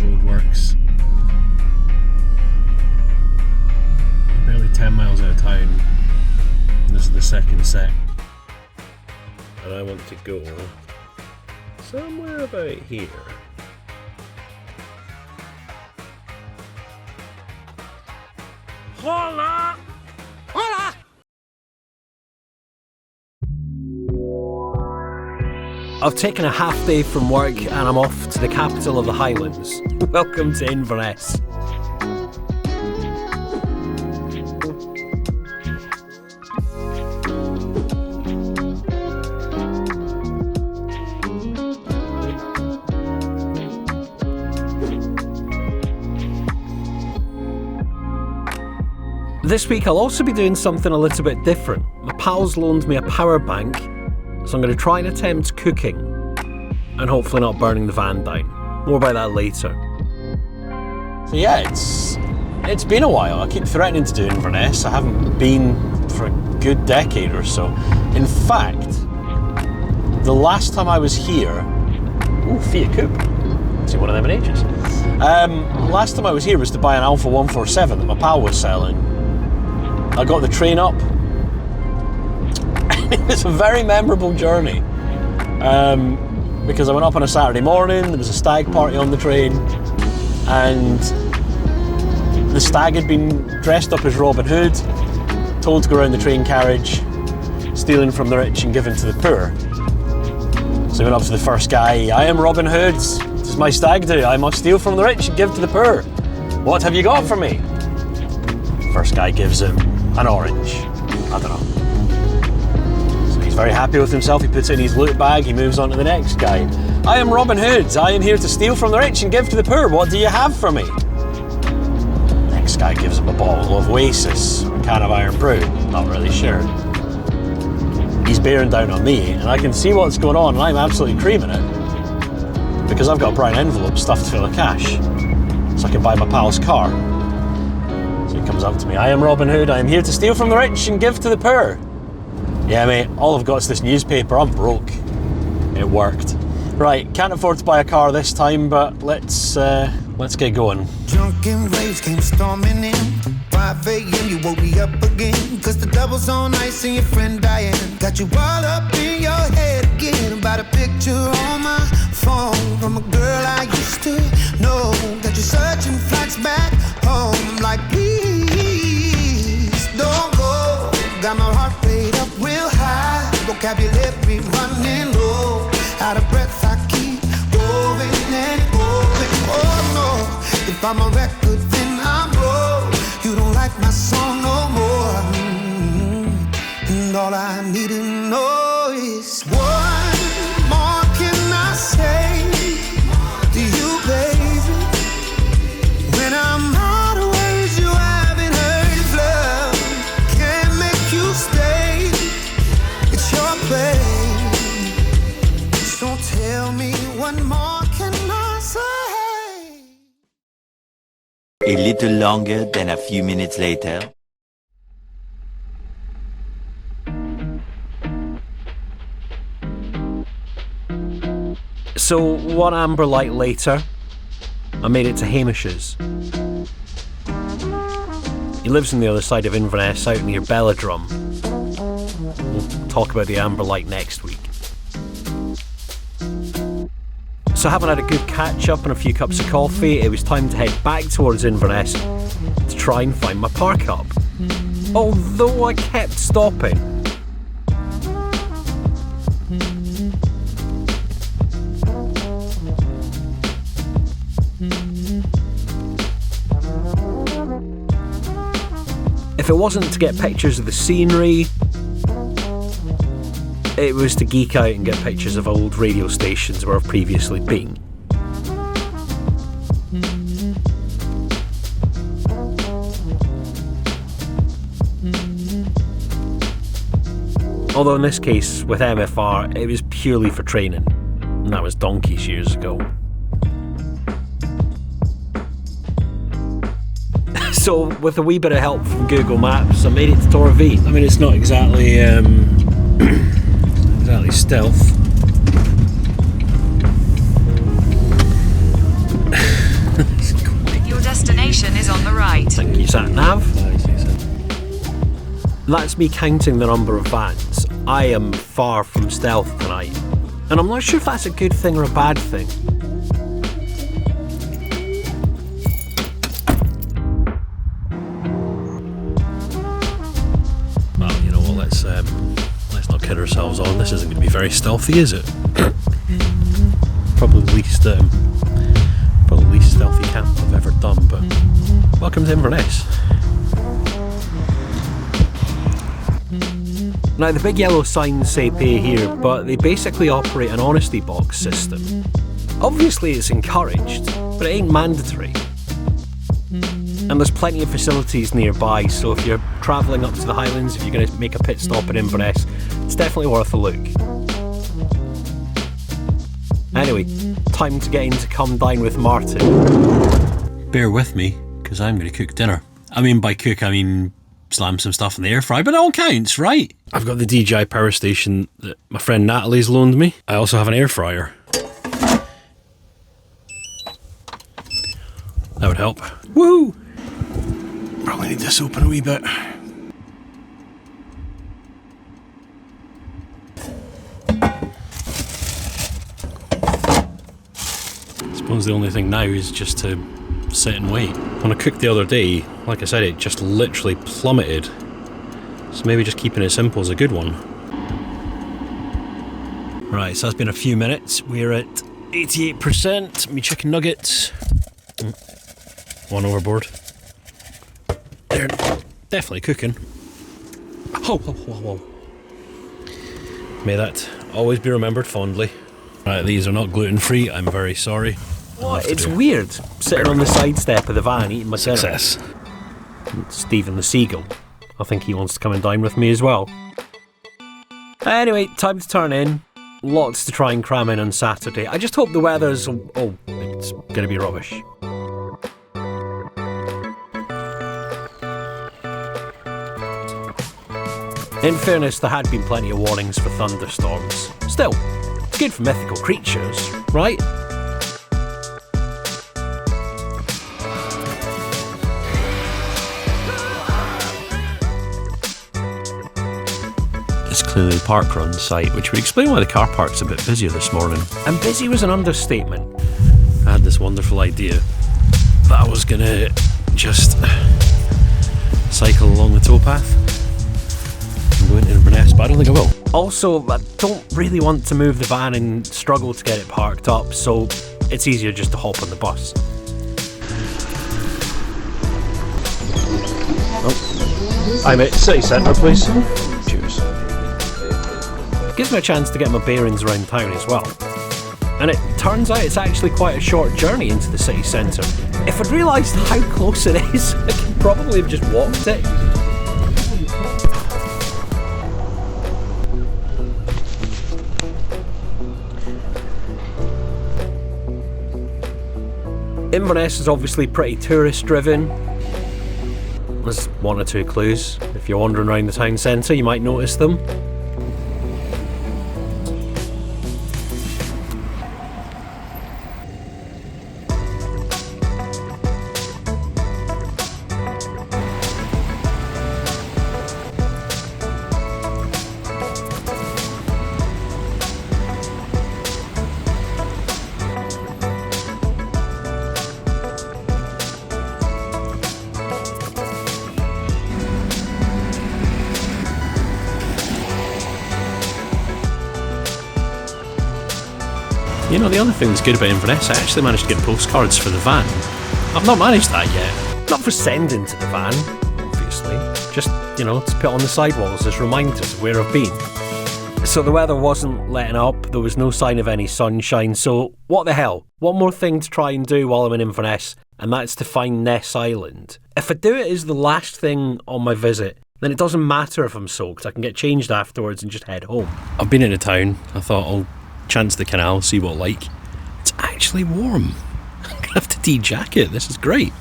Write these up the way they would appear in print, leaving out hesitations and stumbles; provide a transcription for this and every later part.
roadworks. Barely 10 miles out of town. This is the second set. And I want to go somewhere about here. Hola! Hola! I've taken a half day from work and I'm off to the capital of the Highlands. Welcome to Inverness. This week I'll also be doing something a little bit different. My pals loaned me a power bank, so I'm going to try and attempt cooking and hopefully not burning the van down. More about that later. So yeah, it's been a while. I keep threatening to do Inverness. I haven't been for a good decade or so. In fact, the last time I was here, Fiat Coupe. See one of them in ages. Last time I was here was to buy an Alpha 147 that my pal was selling. I got the train up. It was a very memorable journey because I went up on a Saturday morning, there was a stag party on the train, and the stag had been dressed up as Robin Hood, told to go around the train carriage, stealing from the rich and giving to the poor. So I went up to the first guy, I am Robin Hood, this is my stag do, I must steal from the rich and give to the poor. What have you got for me? First guy gives him an orange. I don't know. So he's very happy with himself, he puts it in his loot bag, he moves on to the next guy. I am Robin Hood, I am here to steal from the rich and give to the poor, what do you have for me? Next guy gives him a bottle of Oasis, a can of Iron Brew, not really sure. He's bearing down on me, and I can see what's going on, and I'm absolutely creaming it. Because I've got a brown envelope stuffed full of cash, so I can buy my pal's car. So he comes up to me, I am Robin Hood, I am here to steal from the rich and give to the poor. Yeah mate, all I've got is this newspaper, I'm broke. It worked. Right, can't afford to buy a car this time, but let's get going. Drunken waves came storming in. 5 a.m. you woke me up again. Cause the double's on ice and your friend Diane got you all up in your head again. About a picture on my phone from a girl I used to know. Got you searching flights back home. I'm like, please don't go. Got my heart rate up real high. Vocabulary running low. Out of breath I keep going and going. Oh no, if I'm a record then I'm broke. You don't like my song no more. And all I need to know is what more can I say to you, baby? When I'm out of words, you haven't heard if love can't make you stay. It's your play. So tell me what more can I say? A little longer than a few minutes later. So, one amber light later, I made it to Hamish's. He lives on the other side of Inverness, out near Belladrum. We'll talk about the amber light next week. So having had a good catch up and a few cups of coffee, it was time to head back towards Inverness to try and find my park up. Although I kept stopping. If it wasn't to get pictures of the scenery, it was to geek out and get pictures of old radio stations where I've previously been. Although in this case, with MFR, it was purely for training, and that was donkeys years ago. So, with a wee bit of help from Google Maps, I made it to Torvean. I mean, it's not exactly stealth. destination is on the right. Thank you, sat nav. That's me counting the number of vans. I am far from stealth tonight, and I'm not sure if that's a good thing or a bad thing. Well, you know what? Let's not kid ourselves on. This isn't going to be very stealthy, is it? Probably the least stealthy camp I've ever done. But welcome to Inverness. Now, the big yellow signs say pay here, but they basically operate an honesty box system. Obviously it's encouraged, but it ain't mandatory. And there's plenty of facilities nearby, so if you're travelling up to the Highlands, if you're going to make a pit stop in Inverness, it's definitely worth a look. Anyway, time to get into Come Dine with Martyn. Bear with me, because I'm going to cook dinner. I mean, by cook, I mean slam some stuff in the air fryer, but it all counts, right? I've got the DJI power station that my friend Natalie's loaned me. I also have an air fryer. That would help. Woo! Probably need this open a wee bit. I suppose the only thing now is just to sit and wait. When I cooked the other day, like I said, it just literally plummeted. So maybe just keeping it simple is a good one. Right, so it's been a few minutes. We're at 88%. Me chicken nuggets. One overboard. They're definitely cooking. Oh, whoa. May that always be remembered fondly. Right, these are not gluten-free. I'm very sorry. What? It's weird sitting on the side step of the van eating my success. Stephen the Seagull. I think he wants to come and dine with me as well. Anyway, time to turn in. Lots to try and cram in on Saturday. I just hope the weather's... Oh, it's going to be rubbish. In fairness, there had been plenty of warnings for thunderstorms. Still, good for mythical creatures, right? It's clearly the park4Run site, which would explain why the car park's a bit busier this morning. And busy was an understatement. I had this wonderful idea that I was gonna just cycle along the towpath and go into Inverness, but I don't think I will. Also, I don't really want to move the van and struggle to get it parked up, so it's easier just to hop on the bus. Oh. I'm at city centre, please. Cheers. Gives me a chance to get my bearings around town as well. And it turns out it's actually quite a short journey into the city centre. If I'd realised how close it is, I could probably have just walked it. Inverness is obviously pretty tourist driven. There's one or two clues. If you're wandering around the town centre, you might notice them. You know, the other thing that's good about Inverness, I actually managed to get postcards for the van. I've not managed that yet. Not for sending to the van, obviously. Just, you know, to put on the sidewalls as reminders of where I've been. So the weather wasn't letting up, there was no sign of any sunshine, so what the hell? One more thing to try and do while I'm in Inverness, and that's to find Ness Island. If I do it as the last thing on my visit, then it doesn't matter if I'm soaked, I can get changed afterwards and just head home. I've been into town, I thought I'll chance the canal, see what like. It's actually warm. I'm gonna have to de-jacket, this is great.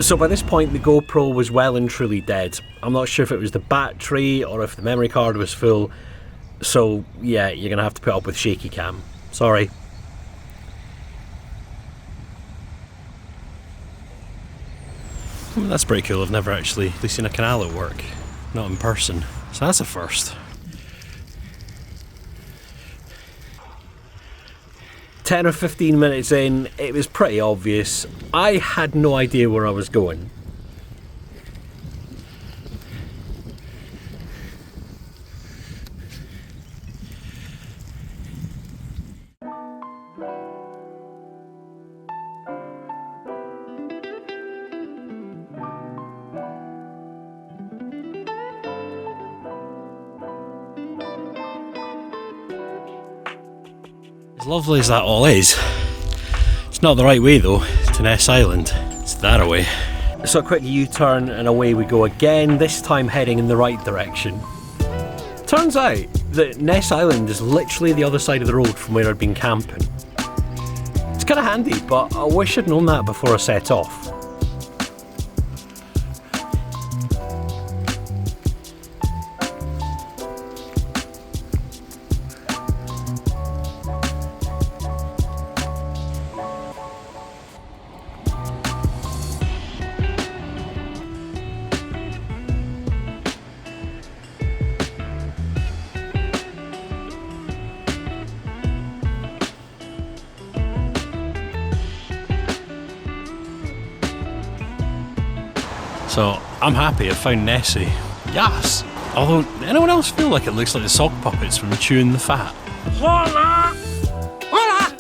So by this point the GoPro was well and truly dead. I'm not sure if it was the battery or if the memory card was full. So yeah, you're gonna have to put up with shaky cam. Sorry. That's pretty cool. I've never actually seen a canal at work, not in person. So that's a first. 10 or 15 minutes in, it was pretty obvious. I had no idea where I was going. As lovely as that all is, it's not the right way though to Ness Island. It's that away. So a quick U-turn and away we go again, this time heading in the right direction. Turns out that Ness Island is literally the other side of the road from where I'd been camping. It's kind of handy, but I wish I'd known that before I set off. So I'm happy I found Nessie. Yes! Although, anyone else feel like it looks like the sock puppets from chewing the fat? Voila! Voila!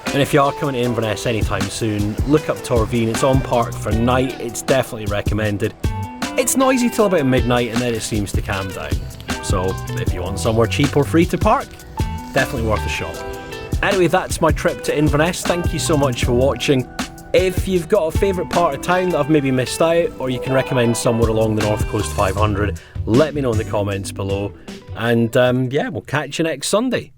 And if you are coming to Inverness anytime soon, look up Torvean. It's on Park4Night. It's definitely recommended. It's noisy till about midnight and then it seems to calm down. So if you want somewhere cheap or free to park, definitely worth a shot. Anyway, that's my trip to Inverness. Thank you so much for watching. If you've got a favourite part of town that I've maybe missed out, or you can recommend somewhere along the North Coast 500, let me know in the comments below. And yeah, we'll catch you next Sunday.